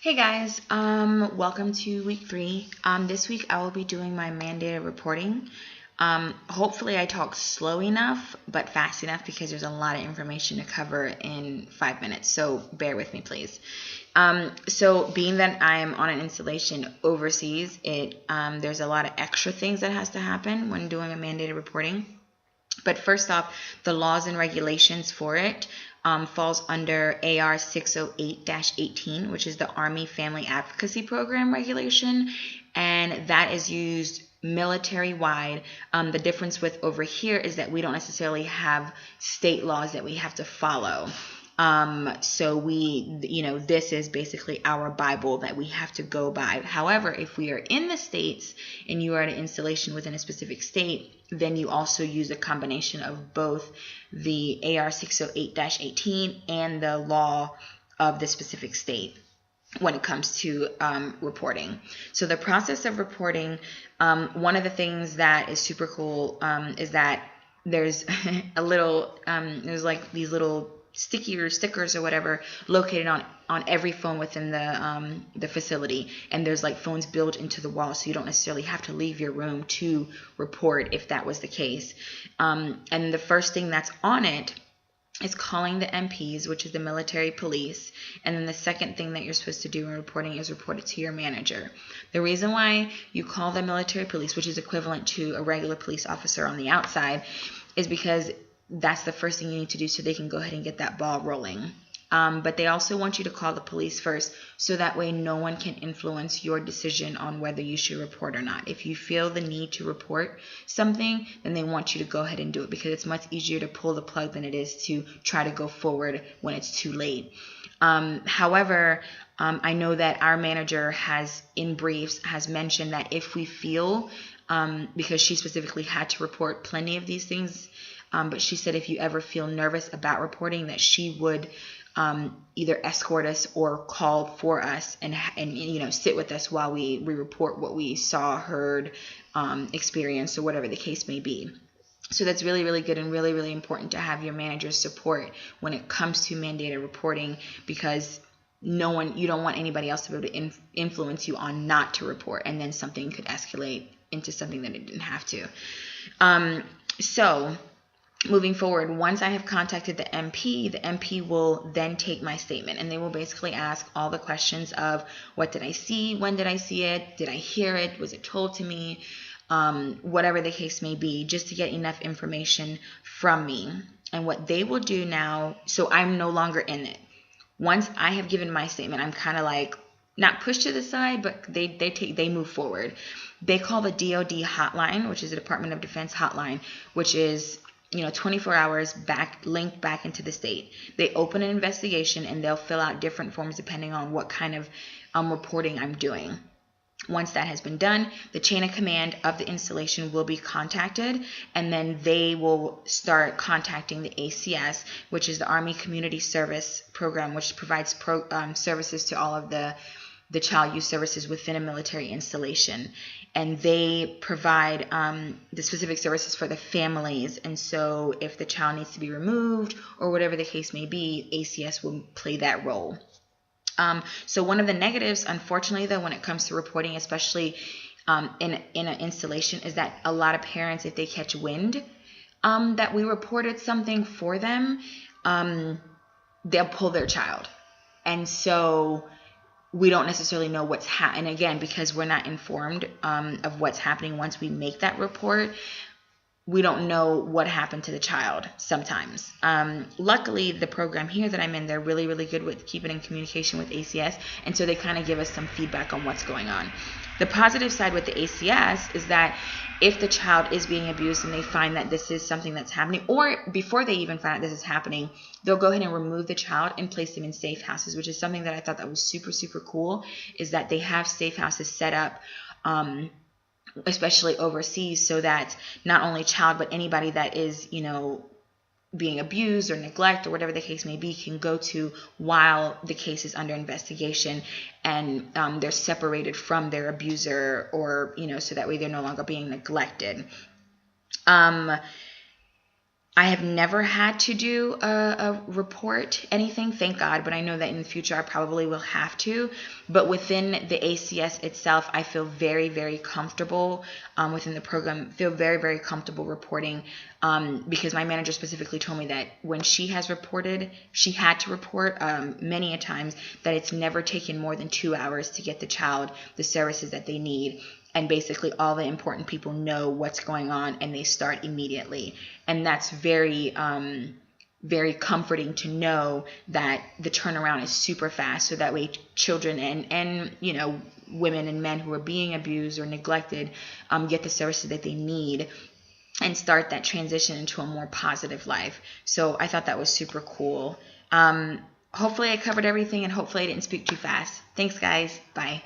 Hey guys, welcome to week 3. This week I will be doing my mandated reporting. Hopefully I talk slow enough, but fast enough because there's a lot of information to cover in 5 minutes, so bear with me please. So being that I'm on an installation overseas, there's a lot of extra things that has to happen when doing a mandated reporting. But first off, the laws and regulations for it falls under AR 608-18, which is the Army Family Advocacy Program regulation, and that is used military-wide. The difference with over here is that we don't necessarily have state laws that we have to follow. So this is basically our Bible that we have to go by. However, if we are in the States and you are at an installation within a specific state, then you also use a combination of both the AR 608-18 and the law of the specific state when it comes to reporting. So the process of reporting, one of the things that is super cool is that there's there's like these little stickers or whatever located on every phone within the facility, and there's like phones built into the wall, so you don't necessarily have to leave your room to report if that was the case. And the first thing that's on it is calling the MPs, which is the military police, and then the second thing that you're supposed to do in reporting is report it to your manager. The reason why you call the military police, which is equivalent to a regular police officer on the outside, is because that's the first thing you need to do so they can go ahead and get that ball rolling. But they also want you to call the police first, so that way no one can influence your decision on whether you should report or not. If you feel the need to report something, then they want you to go ahead and do it, because it's much easier to pull the plug than it is to try to go forward when it's too late. However, I know that our manager has, in briefs, has mentioned that if we feel, because she specifically had to report plenty of these things, but she said if you ever feel nervous about reporting, that she would either escort us or call for us and sit with us while we report what we saw, heard, experienced, or whatever the case may be. So that's really, really good and really, really important to have your manager's support when it comes to mandated reporting, because you don't want anybody else to be able to influence you on not to report, and then something could escalate into something that it didn't have to. So moving forward, once I have contacted the MP will then take my statement, and they will basically ask all the questions of what did I see, when did I see it, did I hear it, was it told to me, whatever the case may be, just to get enough information from me. And what they will do now, so I'm no longer in it. Once I have given my statement, I'm kind of like not pushed to the side, but they move forward. They call the DoD hotline, which is the Department of Defense hotline, which is 24 hours linked back into the state. They open an investigation, and they'll fill out different forms depending on what kind of reporting I'm doing. Once that has been done, the chain of command of the installation will be contacted, and then they will start contacting the ACS, which is the Army Community Service Program, which provides services to all of the child youth services within a military installation. And they provide the specific services for the families. And so if the child needs to be removed or whatever the case may be, ACS will play that role. So one of the negatives, unfortunately, though, when it comes to reporting, especially in an installation, is that a lot of parents, if they catch wind that we reported something for them, they'll pull their child. And so we don't necessarily know what's happening. And again, because we're not informed of what's happening once we make that report, we don't know what happened to the child sometimes. Luckily, the program here that I'm in, they're really, really good with keeping in communication with ACS, and so they kind of give us some feedback on what's going on. The positive side with the ACS is that if the child is being abused and they find that this is something that's happening, or before they even find out this is happening, they'll go ahead and remove the child and place them in safe houses, which is something that I thought that was super, super cool, is that they have safe houses set up, especially overseas, so that not only child, but anybody that is, being abused or neglect or whatever the case may be can go to while the case is under investigation, and they're separated from their abuser, or so that way they're no longer being neglected. I have never had to do a report, anything, thank God, but I know that in the future I probably will have to. But within the ACS itself, I feel very, very comfortable within the program, feel very, very comfortable reporting because my manager specifically told me that when she has reported, she had to report many a times that it's never taken more than 2 hours to get the child the services that they need. And basically all the important people know what's going on and they start immediately. And that's very, very comforting to know that the turnaround is super fast. So that way children and you know, women and men who are being abused or neglected get the services that they need and start that transition into a more positive life. So I thought that was super cool. Hopefully I covered everything and hopefully I didn't speak too fast. Thanks, guys. Bye.